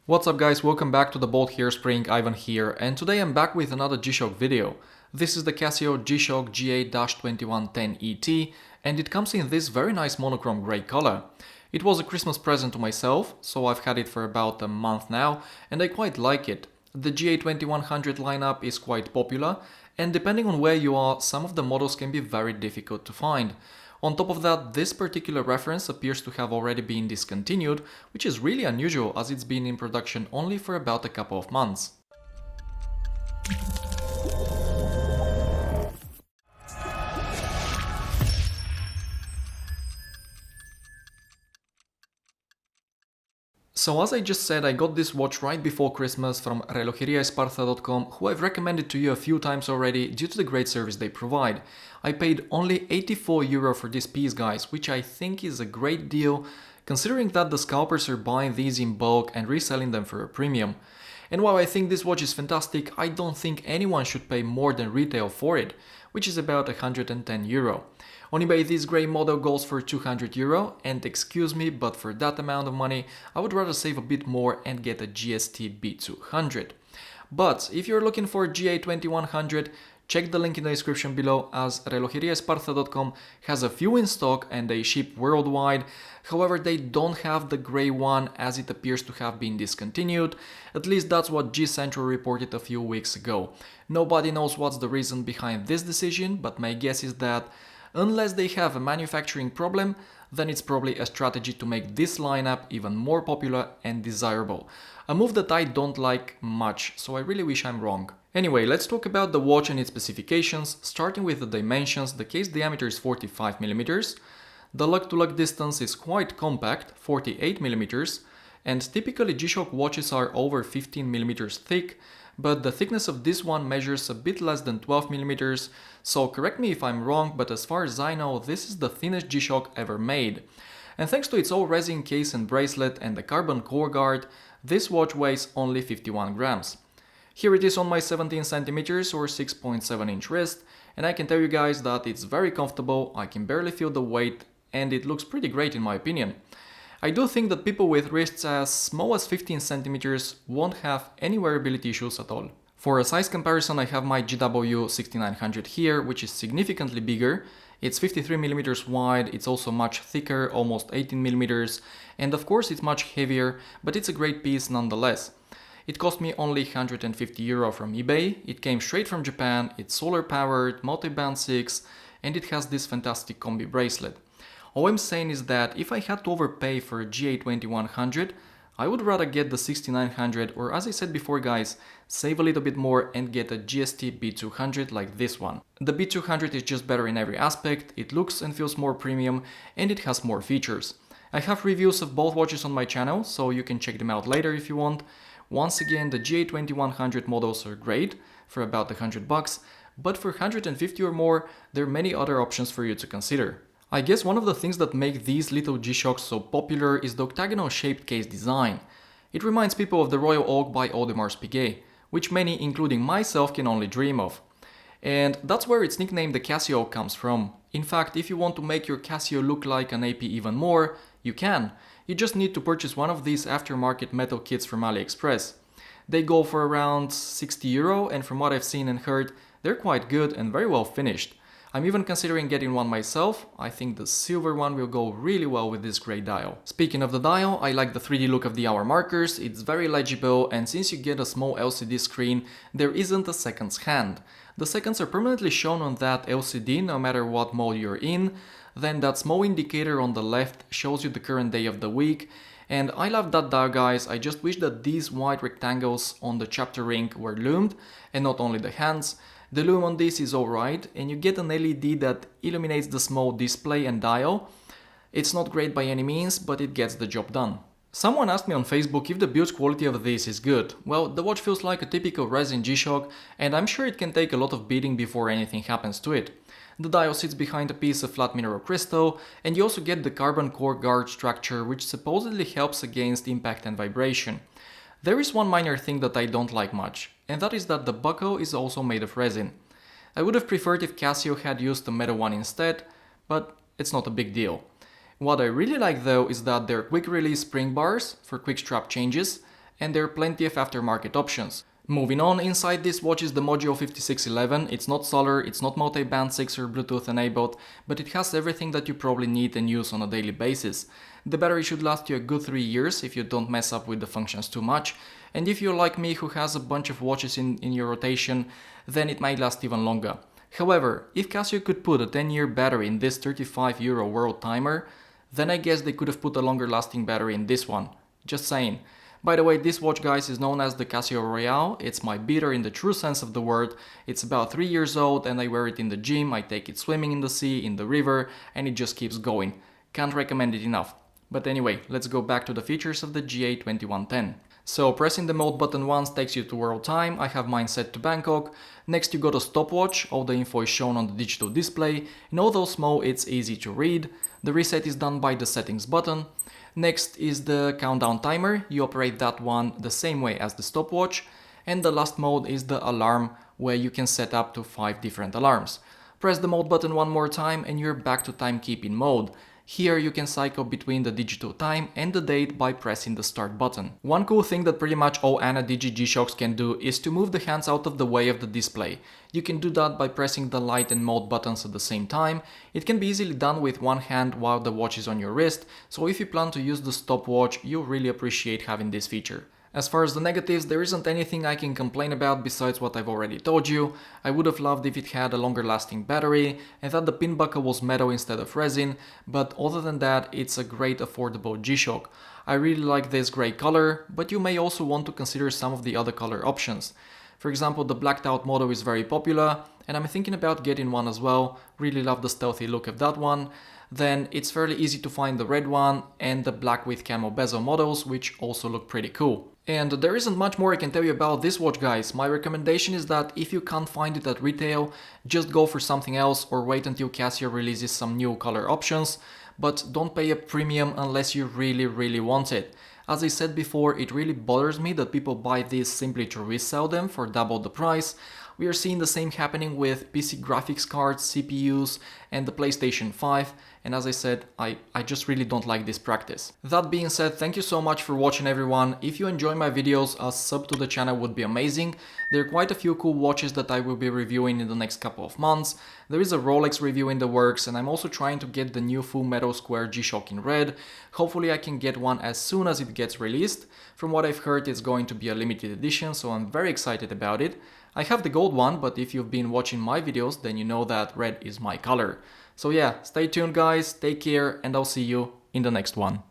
What's up guys, welcome back to the Bold Hairspring, Ivan here, and today I'm back with another G-shock video. This is the Casio G-shock GA-2110 ET, and it comes in this very nice monochrome grey color. It was a Christmas present to myself, so I've had it for about a month now, and I quite like it. The GA-2100 lineup is quite popular, and depending on where you are, some of the models can be very difficult to find. On top of that, this particular reference appears to have already been discontinued, which is really unusual as it's been in production only for about a couple of months. So as I just said, I got this watch right before Christmas from relojeriaesparza.com, who I've recommended to you a few times already due to the great service they provide. I paid only €84 for this piece, guys, which I think is a great deal, considering that the scalpers are buying these in bulk and reselling them for a premium. And while I think this watch is fantastic, I don't think anyone should pay more than retail for it, which is about €110. On eBay this grey model goes for €200, and excuse me, but for that amount of money I would rather save a bit more and get a GST B200. But if you're looking for GA2100, check the link in the description below, as relojeriaesparza.com has a few in stock and they ship worldwide. However, they don't have the grey one as it appears to have been discontinued. At least that's what G Central reported a few weeks ago. Nobody knows what's the reason behind this decision, but my guess is that unless they have a manufacturing problem, then it's probably a strategy to make this lineup even more popular and desirable. A move that I don't like much, so I really wish I'm wrong. Anyway, let's talk about the watch and its specifications, starting with the dimensions. The case diameter is 45mm, the lug-to-lug distance is quite compact, 48mm, and typically G-shock watches are over 15mm thick, but the thickness of this one measures a bit less than 12mm, so correct me if I'm wrong, but as far as I know, this is the thinnest G-shock ever made. And thanks to its all resin case and bracelet and the carbon core guard, this watch weighs only 51 grams. Here it is on my 17cm or 6.7 inch wrist, and I can tell you guys that it's very comfortable, I can barely feel the weight, and it looks pretty great in my opinion. I do think that people with wrists as small as 15cm won't have any wearability issues at all. For a size comparison, I have my GW6900 here, which is significantly bigger. It's 53mm wide, it's also much thicker, almost 18mm, and of course it's much heavier, but it's a great piece nonetheless. It cost me only €150 from eBay, it came straight from Japan, it's solar powered, multi-band 6, and it has this fantastic combi bracelet. All I'm saying is that if I had to overpay for a GA2100, I would rather get the 6900, or as I said before guys, save a little bit more and get a GST B200 like this one. The B200 is just better in every aspect, it looks and feels more premium, and it has more features. I have reviews of both watches on my channel, so you can check them out later if you want. Once again, the GA2100 models are great, for about $100, but for 150 or more, there are many other options for you to consider. I guess one of the things that make these little G-shocks so popular is the octagonal shaped case design. It reminds people of the Royal Oak by Audemars Piguet, which many, including myself, can only dream of. And that's where its nickname the CasiOak comes from. In fact, if you want to make your Casio look like an AP even more, you can. You just need to purchase one of these aftermarket metal kits from Aliexpress. They go for around €60, and from what I've seen and heard, they're quite good and very well finished. I'm even considering getting one myself. I think the silver one will go really well with this grey dial. Speaking of the dial, I like the 3D look of the hour markers, it's very legible, and since you get a small LCD screen, there isn't a seconds hand. The seconds are permanently shown on that LCD no matter what mode you're in, then that small indicator on the left shows you the current day of the week, and I love that dial guys. I just wish that these white rectangles on the chapter ring were loomed, and not only the hands. The lume on this is alright, and you get an LED that illuminates the small display and dial. It's not great by any means, but it gets the job done. Someone asked me on Facebook if the build quality of this is good. Well, the watch feels like a typical resin G-shock, and I'm sure it can take a lot of beating before anything happens to it. The dial sits behind a piece of flat mineral crystal, and you also get the carbon core guard structure, which supposedly helps against impact and vibration. There is one minor thing that I don't like much, and that is that the buckle is also made of resin. I would have preferred if Casio had used a metal one instead, but it's not a big deal. What I really like though is that they're quick release spring bars for quick strap changes, and there are plenty of aftermarket options. Moving on, inside this watch is the Mojo 5611. It's not solar, it's not multi-band 6 or Bluetooth enabled, but it has everything that you probably need and use on a daily basis. The battery should last you a good 3 years if you don't mess up with the functions too much, and if you're like me who has a bunch of watches in your rotation, then it might last even longer. However, if Casio could put a 10-year battery in this €35 world timer, then I guess they could have put a longer lasting battery in this one. Just saying. By the way, this watch, guys, is known as the Casio Royale. It's my beater in the true sense of the word. It's about 3 years old and I wear it in the gym, I take it swimming in the sea, in the river, and it just keeps going. Can't recommend it enough. But anyway, let's go back to the features of the GA-2110. So pressing the mode button once takes you to world time. I have mine set to Bangkok. Next you go to stopwatch, all the info is shown on the digital display. In all those modes it's easy to read. The reset is done by the settings button. Next is the countdown timer, you operate that one the same way as the stopwatch. And the last mode is the alarm, where you can set up to 5 different alarms. Press the mode button one more time and you're back to timekeeping mode. Here you can cycle between the digital time and the date by pressing the start button. One cool thing that pretty much all Ana-Digi G-Shocks can do is to move the hands out of the way of the display. You can do that by pressing the light and mode buttons at the same time. It can be easily done with one hand while the watch is on your wrist, so if you plan to use the stopwatch, you'll really appreciate having this feature. As far as the negatives, there isn't anything I can complain about besides what I've already told you. I would have loved if it had a longer lasting battery and that the pin buckle was metal instead of resin, but other than that, it's a great affordable G-Shock. I really like this grey color, but you may also want to consider some of the other color options. For example, the blacked out model is very popular and I'm thinking about getting one as well. Really love the stealthy look of that one. Then it's fairly easy to find the red one and the black with camo bezel models, which also look pretty cool. And there isn't much more I can tell you about this watch, guys. My recommendation is that if you can't find it at retail, just go for something else or wait until Casio releases some new color options, but don't pay a premium unless you really want it. As I said before, it really bothers me that people buy these simply to resell them for double the price. We are seeing the same happening with PC graphics cards, CPUs and the PlayStation 5, and as I said, I just really don't like this practice. That being said, thank you so much for watching, everyone. If you enjoy my videos, a sub to the channel would be amazing. There are quite a few cool watches that I will be reviewing in the next couple of months. There is a Rolex review in the works and I'm also trying to get the new full metal square G-Shock in red. Hopefully I can get one as soon as it gets released. From what I've heard, it's going to be a limited edition, so I'm very excited about it. I have the gold one, but if you've been watching my videos, then you know that red is my color. So yeah, stay tuned, guys, take care, and I'll see you in the next one.